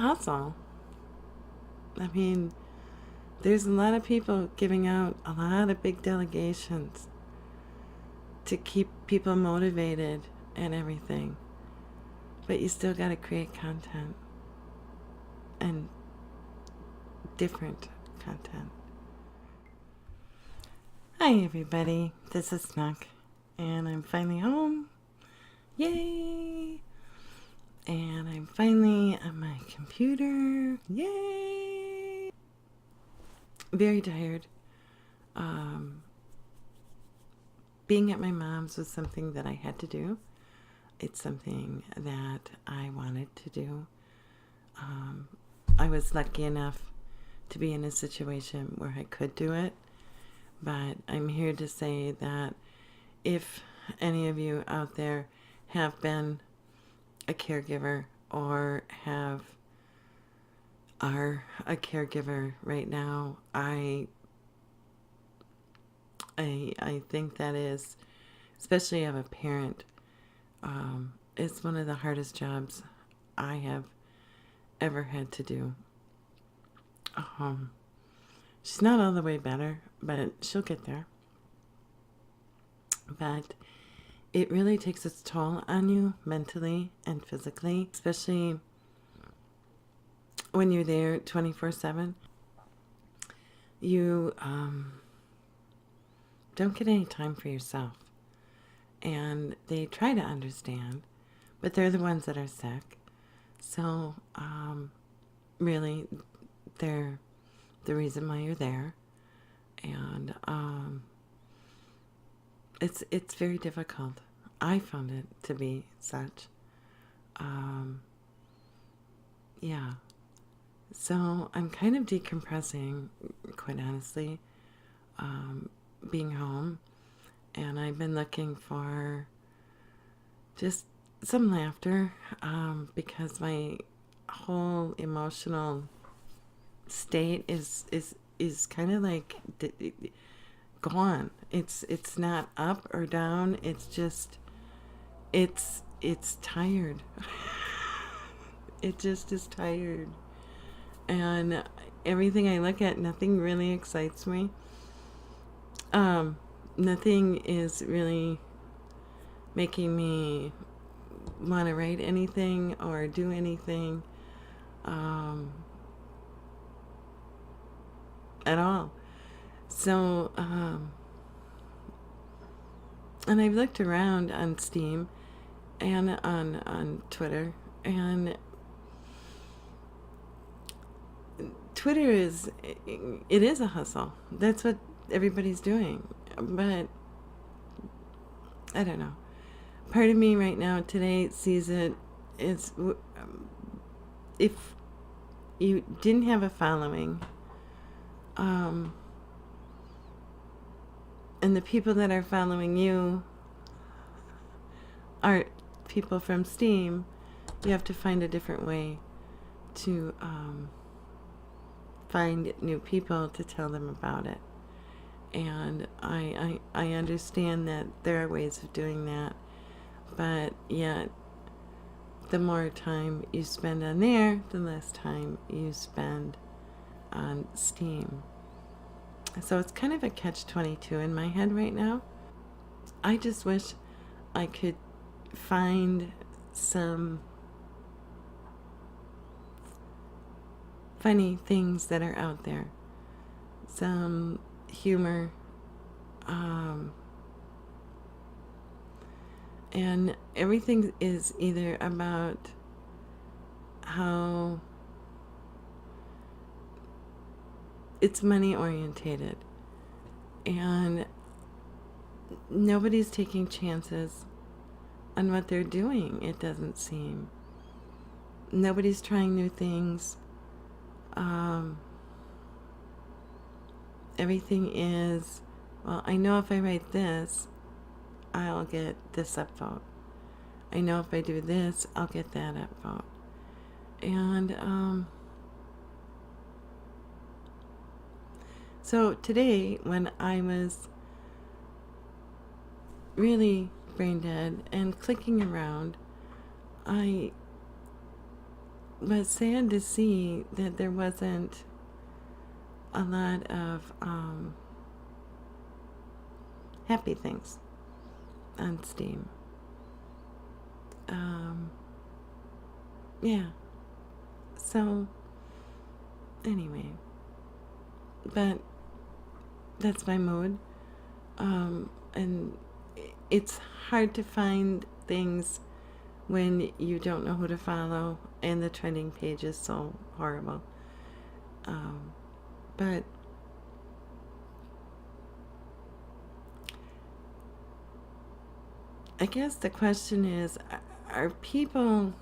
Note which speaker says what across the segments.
Speaker 1: hustle. I mean, there's a lot of people giving out a lot of big delegations to keep people motivated and everything. But you still got to create content, and different content. Hi everybody, this is Snook, and I'm finally home. Yay! And I'm finally on my computer. Yay! Very tired. Being at my mom's was something that I had to do. It's something that I wanted to do. I was lucky enough to be in a situation where I could do it. But I'm here to say that if any of you out there have been a caregiver or are a caregiver right now, I think that is, especially of a parent, it's one of the hardest jobs I have ever had to do. She's not all the way better, but she'll get there. But it really takes its toll on you mentally and physically, especially when you're there 24/7. You don't get any time for yourself. And they try to understand, but they're the ones that are sick. So, really, they're the reason why you're there. And it's very difficult. I found it to be such. Yeah. So I'm kind of decompressing, quite honestly, being home. And I've been looking for just some laughter, because my whole emotional state is kind of like gone. It's not up or down. It's just it's tired. It just is tired, and everything I look at, nothing really excites me. Nothing is really making me want to write anything or do anything at all. So, and I've looked around on Steam and on Twitter, and Twitter is a hustle. That's what everybody's doing. But I don't know. Part of me right now today sees it as, if you didn't have a following, and the people that are following you are people from Steam, you have to find a different way to find new people to tell them about it. And I understand that there are ways of doing that, but yet the more time you spend on there, the less time you spend on Steam. So it's kind of a catch-22 in my head right now. I just wish I could find some funny things that are out there, some humor, and everything is either about how it's money orientated, and nobody's taking chances on what they're doing. It doesn't seem. Nobody's trying new things. Everything is, well, I know if I write this, I'll get this upvote. I know if I do this, I'll get that upvote. And so today, when I was really brain dead and clicking around, I was sad to see that there wasn't a lot of happy things on Steam. Yeah. So, anyway. But that's my mood. And it's hard to find things when you don't know who to follow, and the trending page is so horrible. But I guess the question is, are people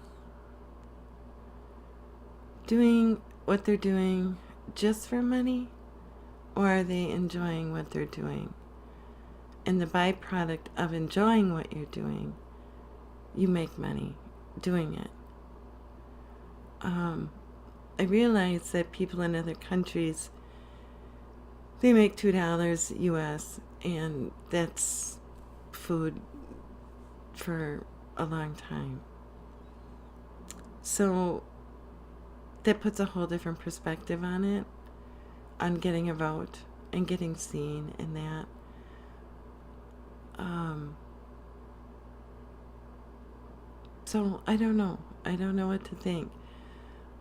Speaker 1: doing what they're doing just for money, or are they enjoying what they're doing? And the byproduct of enjoying what you're doing, you make money doing it. I realize that people in other countries, they make $2 US, and that's food for a long time. So that puts a whole different perspective on it, on getting a vote and getting seen and that. So I don't know. I don't know what to think.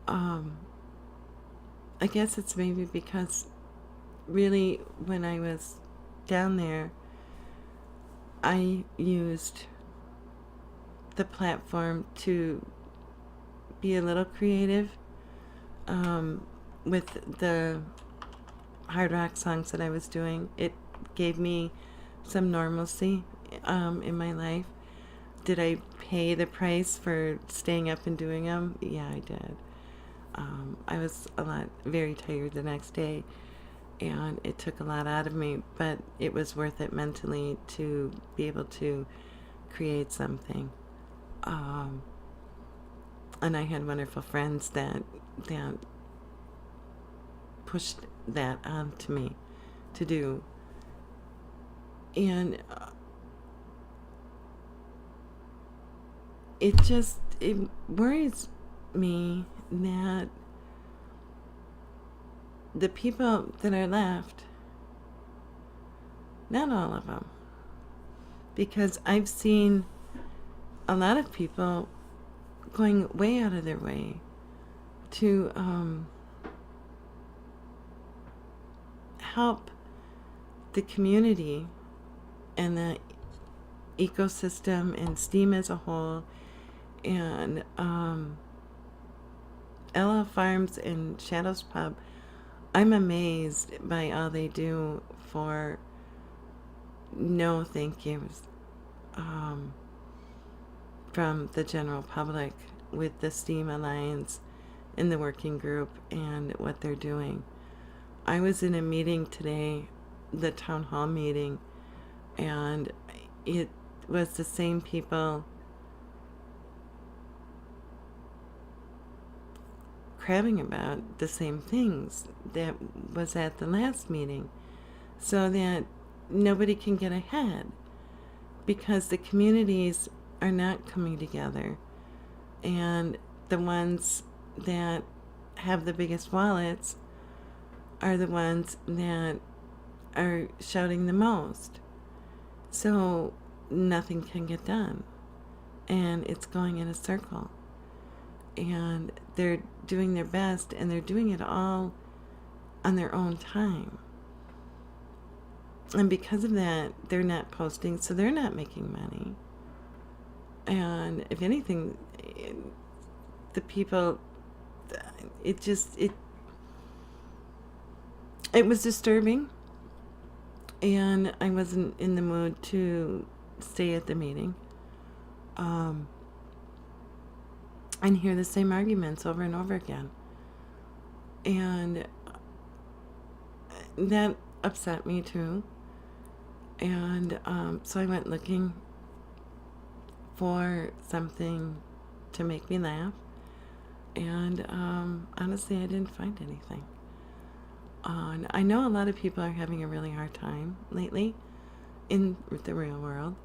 Speaker 1: I guess it's maybe because really when I was down there, I used the platform to be a little creative with the hard rock songs that I was doing. It gave me some normalcy in my life. Did I pay the price for staying up and doing them? Yeah, I did. I was very tired the next day, and it took a lot out of me, but it was worth it mentally to be able to create something. And I had wonderful friends that pushed that onto me to do. And it worries me that the people that are left, not all of them, because I've seen a lot of people going way out of their way to help the community and the ecosystem and Steam as a whole, and Ella Farms and Shadows Pub. I'm amazed by all they do for no thank yous from the general public with the Steam Alliance and the working group and what they're doing. I was in a meeting today, the town hall meeting, and it was the same people crabbing about the same things that was at the last meeting, so that nobody can get ahead, because the communities are not coming together, and the ones that have the biggest wallets are the ones that are shouting the most. So nothing can get done, and it's going in a circle, and they're doing their best, and they're doing it all on their own time. And because of that, they're not posting, so they're not making money. And if anything, the people, it was disturbing, and I wasn't in the mood to stay at the meeting and hear the same arguments over and over again. And that upset me too. And so I went looking for something to make me laugh. And honestly, I didn't find anything. And I know a lot of people are having a really hard time lately in the real world.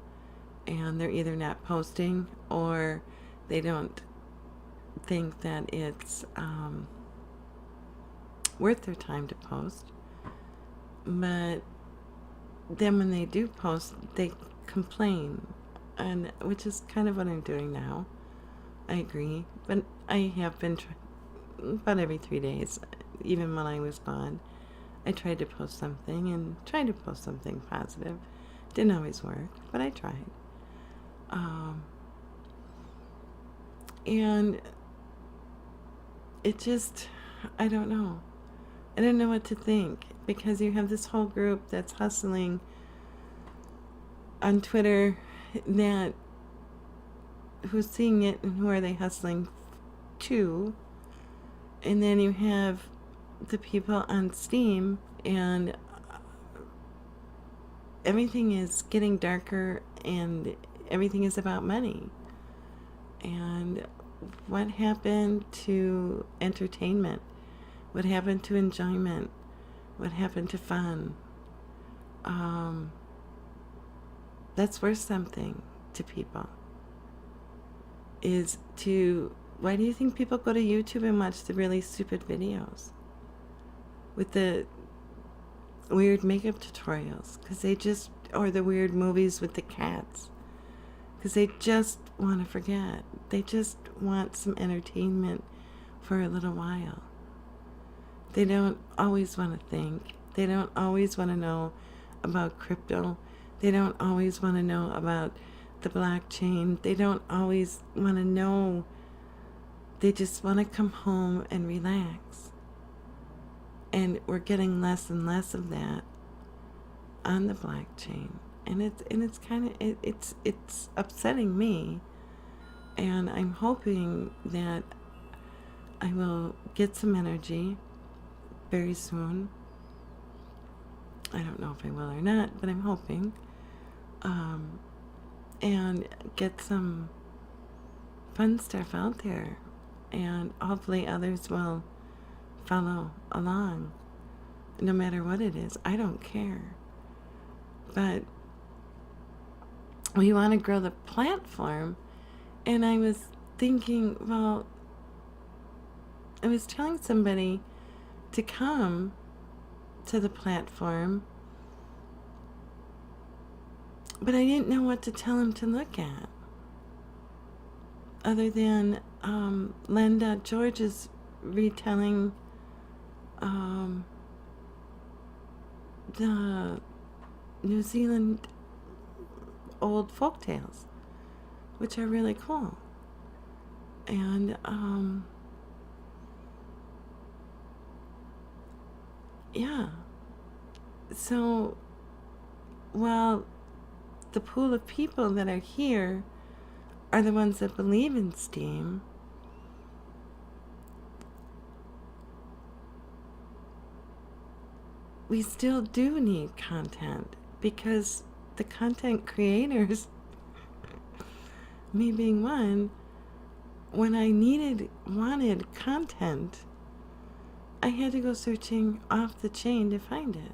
Speaker 1: And they're either not posting, or they don't think that it's worth their time to post. But then when they do post, they complain, and which is kind of what I'm doing now. I agree, but I have been about every 3 days, even when I was gone, I tried to post something and tried to post something positive. Didn't always work, but I tried. And it just, I don't know. I don't know what to think, because you have this whole group that's hustling on Twitter, that who's seeing it and who are they hustling to, and then you have the people on Steam, and everything is getting darker and everything is about money. And what happened to entertainment? What happened to enjoyment? What happened to fun? That's worth something to people. Why do you think people go to YouTube and watch the really stupid videos with the weird makeup tutorials? Or the weird movies with the cats. Because they just want to forget. They just want some entertainment for a little while. They don't always want to think. They don't always want to know about crypto. They don't always want to know about the blockchain. They don't always want to know. They just want to come home and relax. And we're getting less and less of that on the blockchain. And it's kind of it's upsetting me, and I'm hoping that I will get some energy very soon. I don't know if I will or not, but I'm hoping, and get some fun stuff out there, and hopefully others will follow along, no matter what it is. I don't care, but we want to grow the platform. And I was thinking, well, I was telling somebody to come to the platform, but I didn't know what to tell him to look at, other than Len.George is retelling the New Zealand old folk tales, which are really cool. And yeah, so while the pool of people that are here are the ones that believe in Steam, we still do need content, because the content creators, me being one, when I wanted content, I had to go searching off the chain to find it.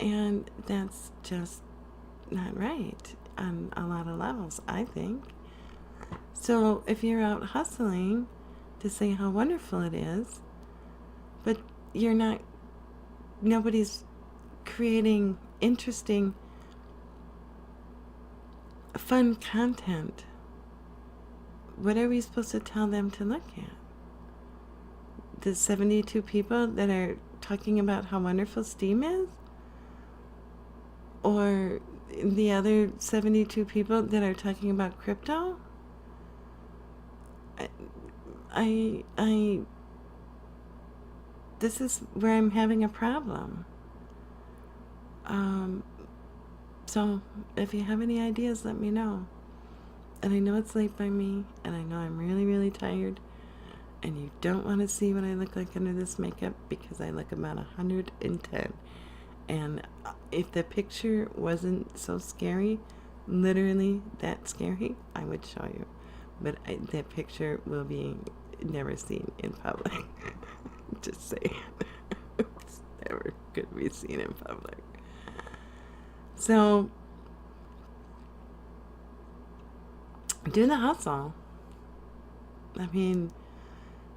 Speaker 1: And that's just not right on a lot of levels, I think. So if you're out hustling to say how wonderful it is, but nobody's creating interesting, fun content, what are we supposed to tell them to look at? The 72 people that are talking about how wonderful Steam is? Or the other 72 people that are talking about crypto? This is where I'm having a problem. So if you have any ideas, let me know. And I know it's late by me, and I know I'm really, really tired, and you don't want to see what I look like under this makeup, because I look about 110. And if the picture wasn't so scary, literally that scary, I would show you. But that picture will be never seen in public. Just saying. It's never could be seen in public. So, do the hustle. I mean,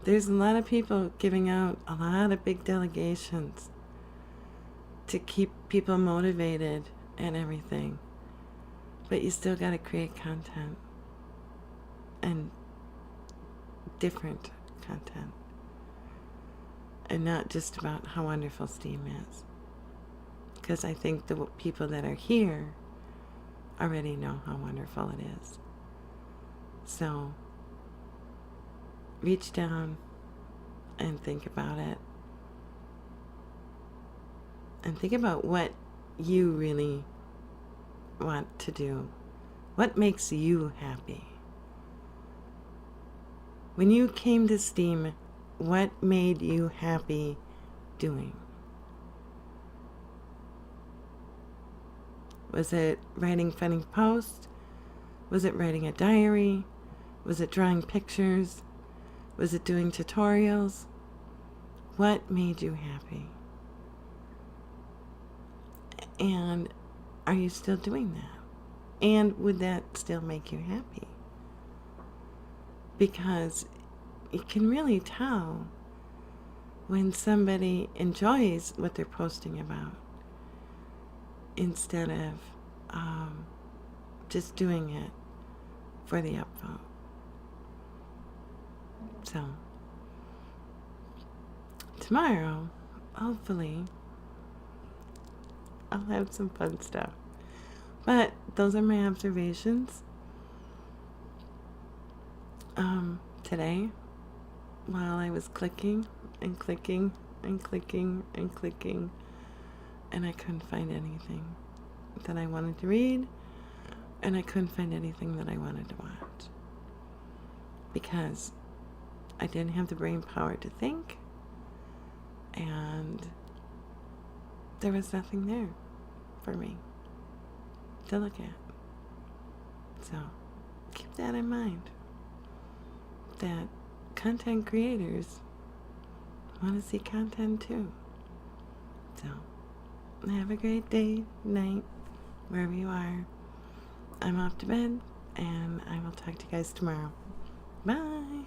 Speaker 1: there's a lot of people giving out a lot of big delegations to keep people motivated and everything. But you still got to create content, and different content, and not just about how wonderful STEAM is. Because I think the people that are here already know how wonderful it is. So reach down and think about it. And think about what you really want to do. What makes you happy? When you came to STEAM, what made you happy doing? Was it writing funny posts? Was it writing a diary? Was it drawing pictures? Was it doing tutorials? What made you happy? And are you still doing that? And would that still make you happy? Because you can really tell when somebody enjoys what they're posting about instead of just doing it for the upvote. So, tomorrow, hopefully, I'll have some fun stuff. But those are my observations. Today, while I was clicking and clicking and clicking and clicking, and I couldn't find anything that I wanted to read, and I couldn't find anything that I wanted to watch. Because I didn't have the brain power to think, and there was nothing there for me to look at. So keep that in mind, that content creators want to see content too. So have a great day, night, wherever you are. I'm off to bed, and I will talk to you guys tomorrow. Bye.